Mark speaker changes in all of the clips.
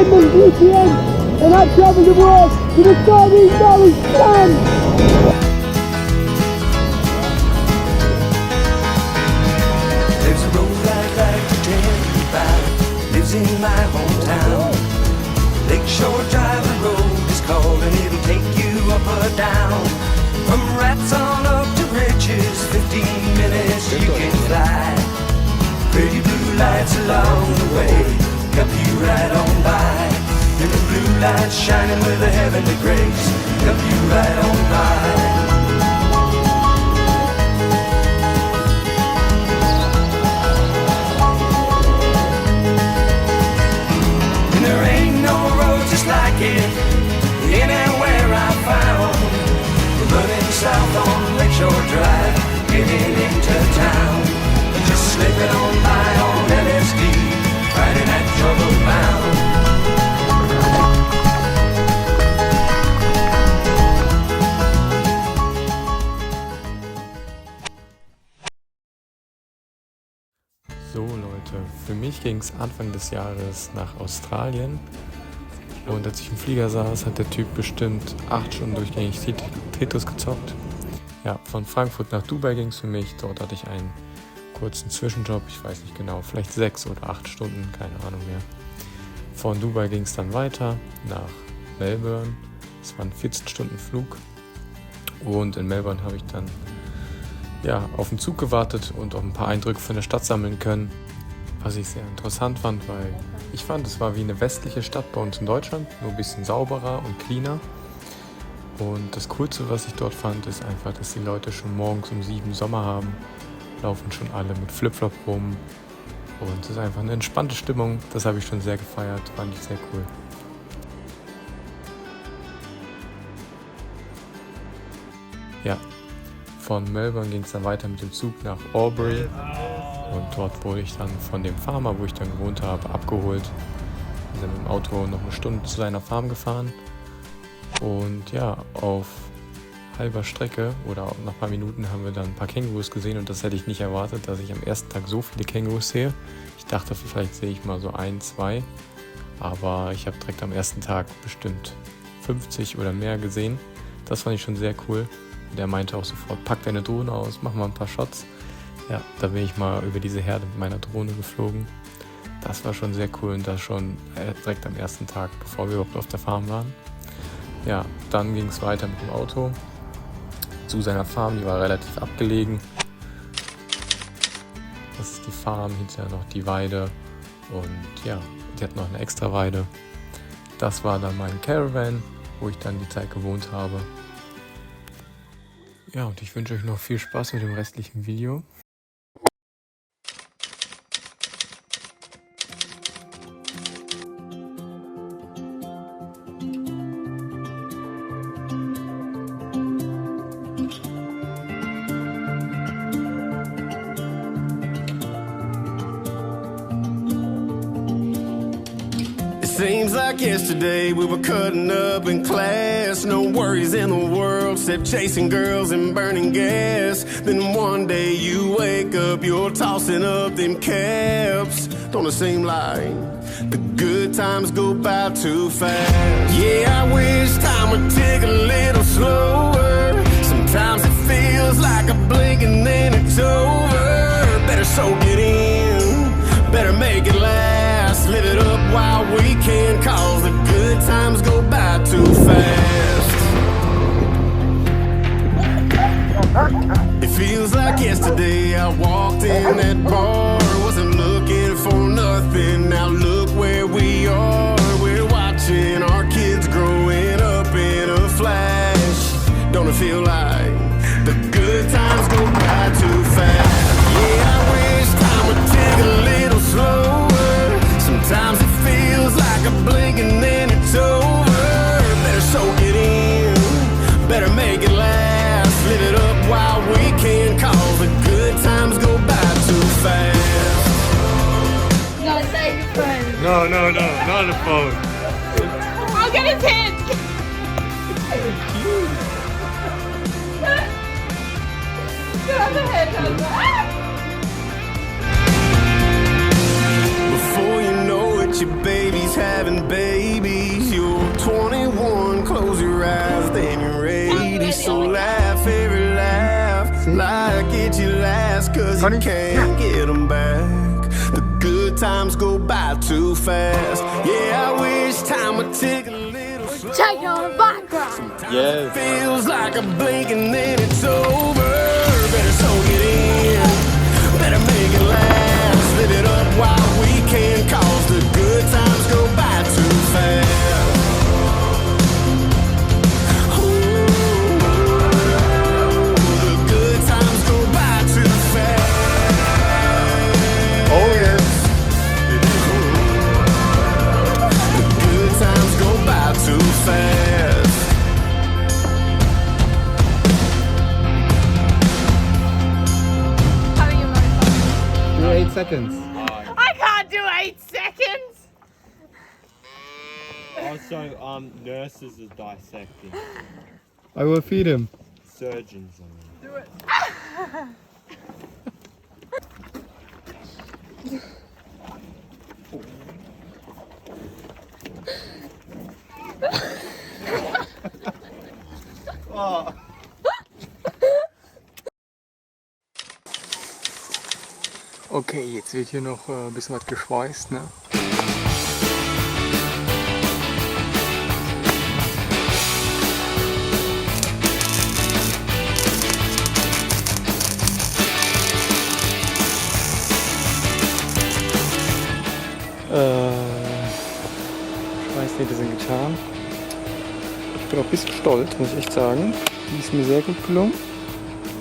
Speaker 1: name is Lucien, and I travel the world to discover these knowledge gems.
Speaker 2: There's a road I'd like to tell you about. Lives in my hometown. Lakeshore Drive, the road is called, and it'll take you up or down. From rats on up to riches, 15 minutes you can fly. Pretty blue lights along the way help you right on by. And the blue lights shining with a heavenly grace help you right on by. Just like it, anywhere I found. We're running south on Lakeshore Drive, getting into town. Just slipping on by on LSD, riding that trouble bound.
Speaker 3: So Leute, für mich ging es Anfang des Jahres nach Australien. Und als ich im Flieger saß, hat der Typ bestimmt 8 Stunden durchgängig Tetris gezockt. Ja, von Frankfurt nach Dubai ging es für mich. Dort hatte ich einen kurzen Zwischenjob, ich weiß nicht genau, vielleicht 6 oder 8 Stunden, keine Ahnung mehr. Von Dubai ging es dann weiter nach Melbourne. Es war ein 14-Stunden-Flug. Und in Melbourne habe ich dann auf den Zug gewartet und auch ein paar Eindrücke von der Stadt sammeln können. Was ich sehr interessant fand, weil ich fand, es war wie eine westliche Stadt bei uns in Deutschland, nur ein bisschen sauberer und cleaner. Und das Coolste, was ich dort fand, ist einfach, dass die Leute schon morgens um 7 Sommer haben, laufen schon alle mit Flipflop rum. Und es ist einfach eine entspannte Stimmung, das habe ich schon sehr gefeiert, fand ich sehr cool. Ja, von Melbourne ging es dann weiter mit dem Zug nach Albury. Und dort wurde ich dann von dem Farmer, wo ich dann gewohnt habe, abgeholt. Wir sind mit dem Auto noch eine Stunde zu seiner Farm gefahren. Und ja, auf halber Strecke oder nach ein paar Minuten haben wir dann ein paar Kängurus gesehen. Und das hätte ich nicht erwartet, dass ich am ersten Tag so viele Kängurus sehe. Ich dachte, vielleicht sehe ich mal so 1, 2. Aber ich habe direkt am ersten Tag bestimmt 50 oder mehr gesehen. Das fand ich schon sehr cool. Und er meinte auch sofort, pack deine Drohne aus, mach mal ein paar Shots. Ja, da bin ich mal über diese Herde mit meiner Drohne geflogen. Das war schon sehr cool und das schon direkt am ersten Tag, bevor wir überhaupt auf der Farm waren. Ja, dann ging es weiter mit dem Auto zu seiner Farm, die war relativ abgelegen. Das ist die Farm, hinterher noch die Weide und ja, die hat noch eine extra Weide. Das war dann mein Caravan, wo ich dann die Zeit gewohnt habe. Ja, und ich wünsche euch noch viel Spaß mit dem restlichen Video.
Speaker 4: Seems like yesterday we were cutting up in class. No worries in the world except chasing girls and burning gas. Then one day you wake up, you're tossing up them caps. Don't it seem like the good times go by too fast? Yeah, I wish time would tick a little slower. Sometimes it feels like a blink and then it's over. Better soak it in, better make it last. Live it up while we can, cause the good times go by too fast. It feels like yesterday I walked in that bar. Wasn't looking for nothing, now look where we are. We're watching our kids growing up in a flash. Don't it feel like the good times go by too fast? Yeah, I wish time would tick a little slower. Sometimes it feels like a blink and then it's over. Better soak it in, better make it last. Live it up while we can, cause the good times go by too fast.
Speaker 5: No, save your phone.
Speaker 3: No, not a phone.
Speaker 5: I'll get his hand. Get on the head, Before you know it,
Speaker 4: that your baby's having babies. You're 21, close your eyes, then you're 80. So laugh every laugh like it's your last, cause you can't get them back. The good times go by too fast. Yeah, I wish time would tick a little slower.
Speaker 5: Take it on the background.
Speaker 3: Yes.
Speaker 4: Feels like a blink and then it's over. Better soak it in, better make it last. Live it up while we can, cause the good times go by too fast. Ooh, the good times go by too fast.
Speaker 3: Oh yes.
Speaker 4: The good times go by too fast.
Speaker 5: How are you, motherfucker?
Speaker 3: Do 8 seconds.
Speaker 5: I can't do 8 seconds.
Speaker 6: Also, nurses are dissecting.
Speaker 3: I will feed him.
Speaker 6: Surgeons, I mean.
Speaker 5: Do it.
Speaker 3: Okay, jetzt wird hier noch ein bisschen was geschweißt, ne? Schweißnähte sind getan. Ich bin auch ein bisschen stolz, muss ich echt sagen. Die ist mir sehr gut gelungen.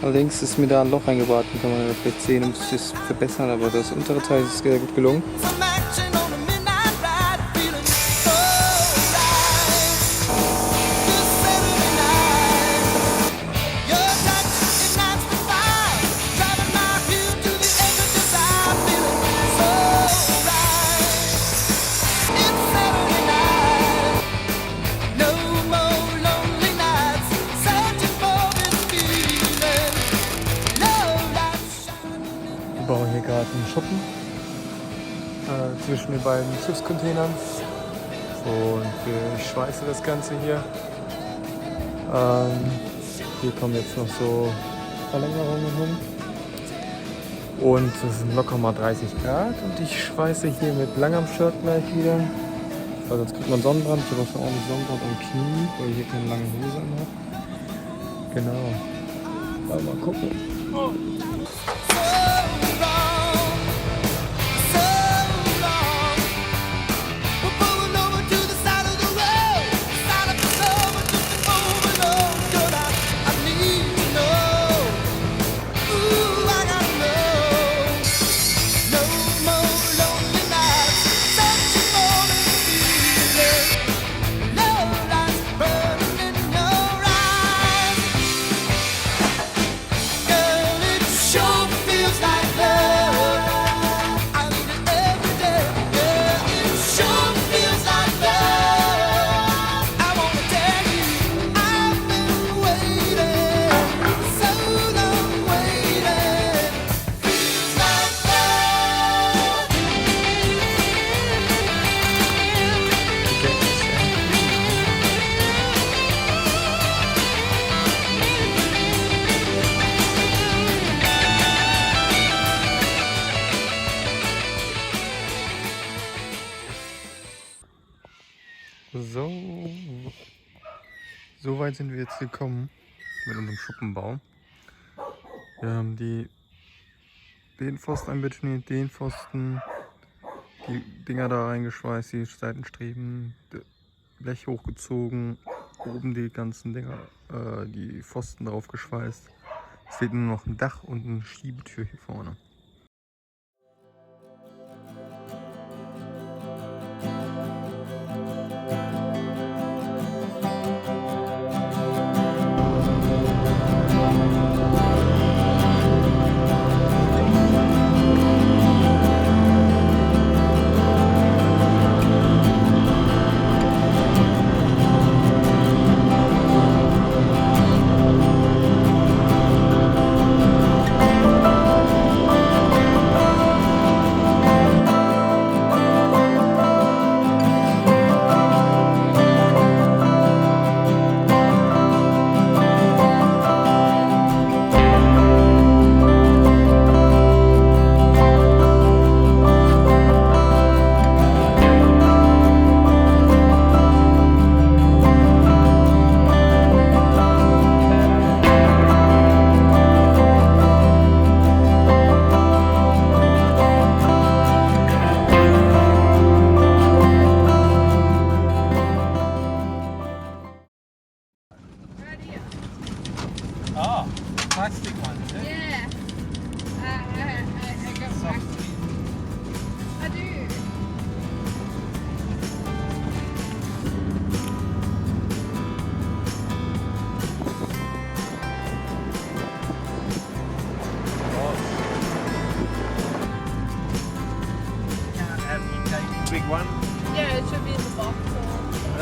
Speaker 3: Allerdings ist mir da ein Loch eingebraten, kann man vielleicht sehen, um es verbessern, aber das untere Teil ist sehr gut gelungen.
Speaker 7: Some action on a midnight ride, feeling so right. This Saturday night, your touch ignites the fire, driving my view to the edge of desire, feeling so right. It's Saturday night, no more lonely nights, searching for this feeling. Love light shining.
Speaker 3: Wir bauen hier gerade einen Schuppen zwischen den beiden Schiffscontainern und ich schweiße das Ganze hier. Hier kommen jetzt noch so Verlängerungen hin und es sind locker mal 30 Grad und ich schweiße hier mit langem Shirt gleich wieder, weil sonst kriegt man Sonnenbrand. Ich habe auch schon ordentlich Sonnenbrand am Knie, weil ich hier keine lange Hose anhabe. Genau. Mal gucken. So weit sind wir jetzt gekommen mit unserem Schuppenbau. Wir haben den Pfosten einbetoniert, den Pfosten, die Dinger da reingeschweißt, die Seitenstreben, Blech hochgezogen, oben die ganzen Dinger, die Pfosten drauf geschweißt. Es fehlt nur noch ein Dach und eine Schiebetür hier vorne.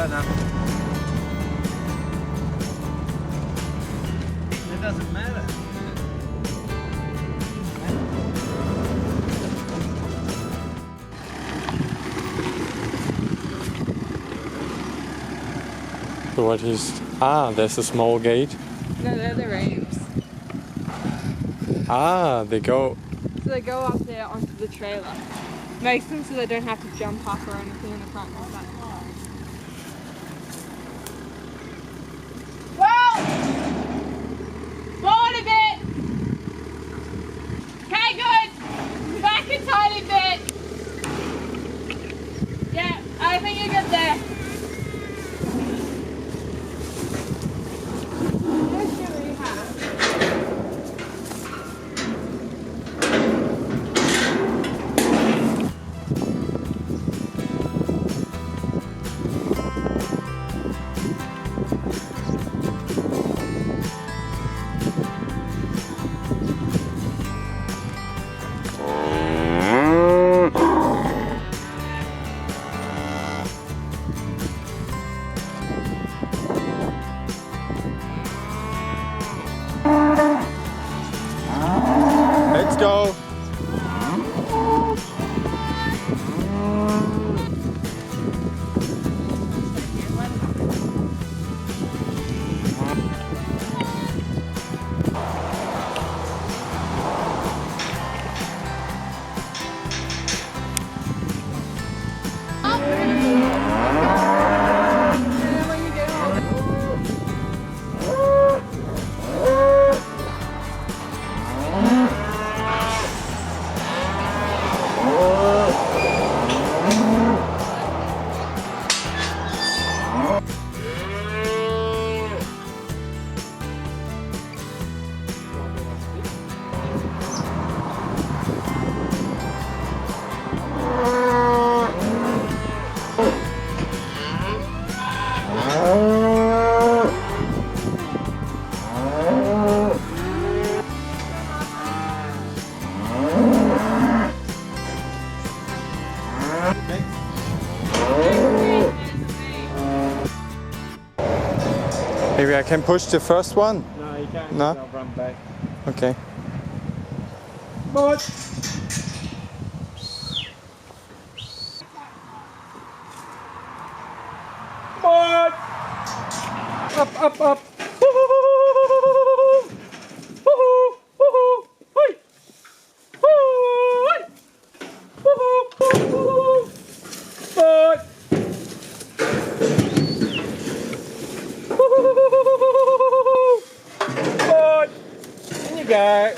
Speaker 8: enough. It doesn't matter.
Speaker 3: So what is... Ah, there's a small gate.
Speaker 5: No, they're the ramps.
Speaker 3: Ah, they go...
Speaker 5: So they go up there onto the trailer. Makes them so they don't have to jump up or anything in the front and back. Well, forward a bit. Okay, good. Back a tiny bit. Yeah, I think you're good there.
Speaker 3: Let's go! Maybe I can push the first one?
Speaker 6: No, you can't.
Speaker 3: No?
Speaker 6: I'll run back.
Speaker 3: Okay.
Speaker 6: But up, up, up. And you go.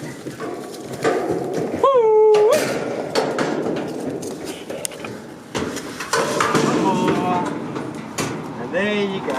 Speaker 6: And there you go.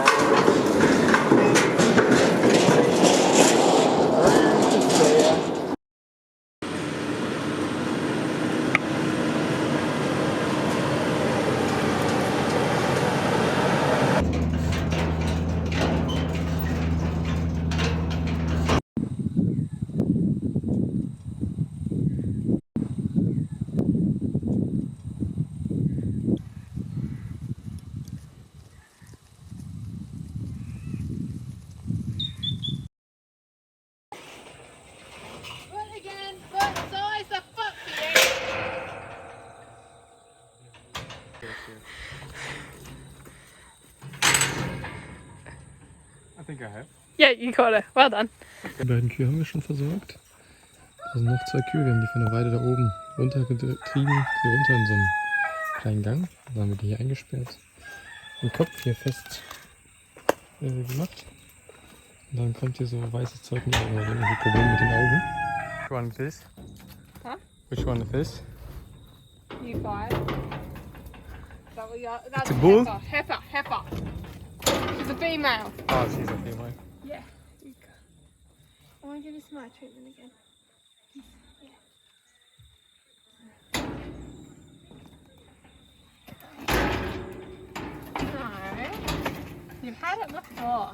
Speaker 3: I think I have.
Speaker 5: Yeah, you got it. Well done.
Speaker 3: Die beiden Kühe haben wir schon versorgt. Da sind noch 2 Kühe, wir haben die von der Weide da oben runtergetrieben, hier runter in so einen kleinen Gang. Dann haben wir die hier eingesperrt, den Kopf hier fest gemacht. Und dann kommt hier so weißes Zeug mit, oder irgendwie Probleme mit den Augen. Which one is this?
Speaker 5: Huh?
Speaker 3: Which one is this?
Speaker 5: You five. That's
Speaker 3: a bull?
Speaker 5: Heifer. She's a female.
Speaker 3: Oh, she's a female.
Speaker 5: Yeah. You go. I want to give you some eye treatment again. No. You've had it before.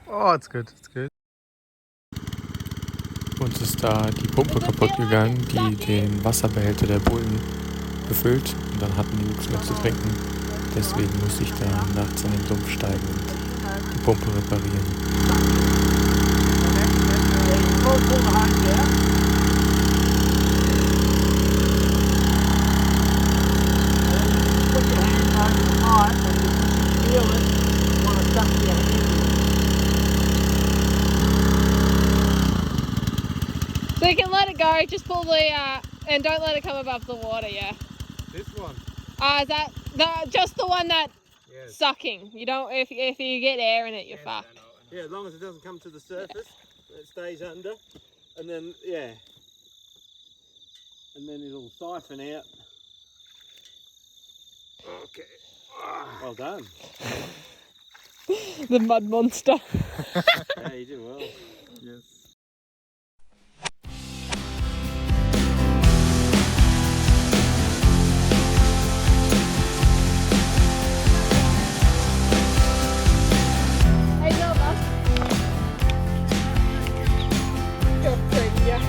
Speaker 3: Oh, it's good, it's good. Uns ist da die Pumpe kaputt gegangen, die den Wasserbehälter der Bullen gefüllt und dann hatten die nichts mehr zu trinken. Deswegen musste ich da nachts in den Sumpf steigen und die Pumpe reparieren.
Speaker 5: So you can let it go, just pull the, and don't let it come above the water, yeah?
Speaker 6: This one?
Speaker 5: Is that, just the one that
Speaker 6: Yes.
Speaker 5: sucking? You don't, if you get air in it, you're fucked.
Speaker 6: Yeah, as long as it doesn't come to the surface, it stays under, and then, yeah. And then it'll siphon out. Okay. Well done.
Speaker 5: The mud monster.
Speaker 6: Yeah, you did well.
Speaker 3: Yes.
Speaker 5: Hey, Nova. You're pretty, yeah.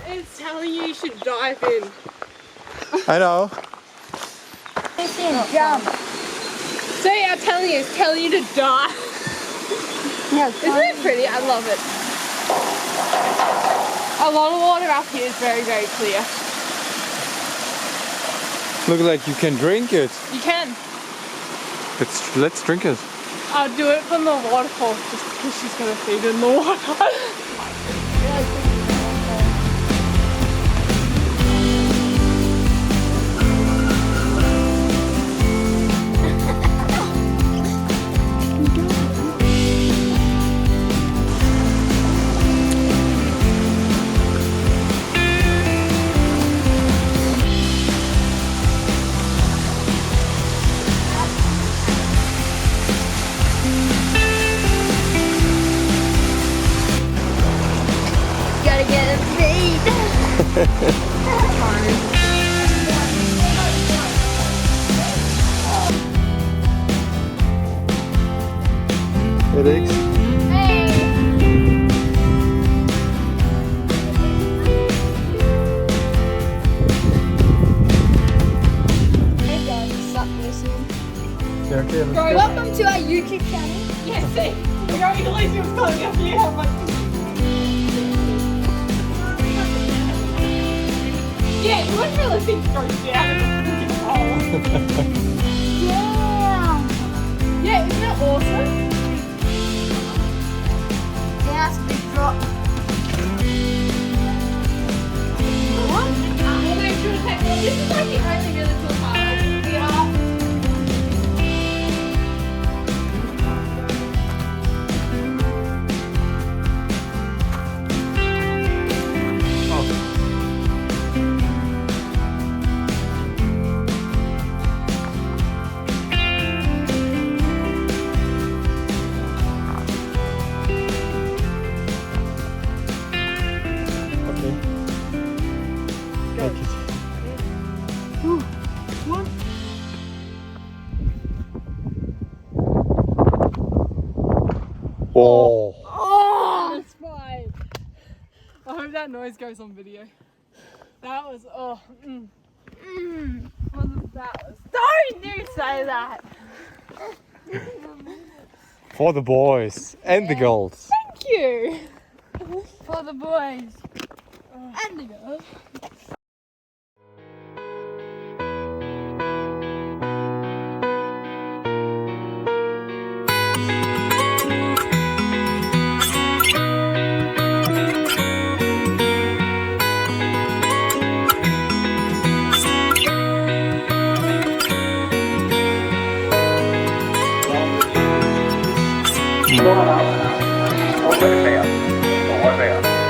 Speaker 5: It's telling you should dive in.
Speaker 3: I know.
Speaker 1: Jump.
Speaker 5: See, I'm telling you, it's telling you to dive.
Speaker 1: Yeah,
Speaker 5: Isn't it pretty? I love it. A lot of water up here is very, very clear.
Speaker 3: Look like you can drink it.
Speaker 5: You can.
Speaker 3: Let's drink it.
Speaker 5: I'll do it from the waterfall just because she's going to feed in the water.
Speaker 1: Gotta get it paid.
Speaker 3: Headaches?
Speaker 1: Hey guys, what's up, listening?
Speaker 3: Yeah, okay, let's go.
Speaker 1: Welcome to our YouTube channel.
Speaker 5: Yeah, see, we're going to leave you calling up you how much. Yeah, you wouldn't really think to go down in the freaking hole.
Speaker 1: Yeah.
Speaker 5: Yeah, isn't that awesome?
Speaker 1: Yeah, that's a big drop.
Speaker 5: We'll make sure to take this is like the only really cool part. Yeah.
Speaker 3: Oh.
Speaker 5: That's fine. I hope that noise goes on video. That was, what that was. Don't you say that.
Speaker 3: For the boys and the girls.
Speaker 5: Thank you.
Speaker 1: For the boys. And the girls.
Speaker 8: 我会飞啊，我会飞啊。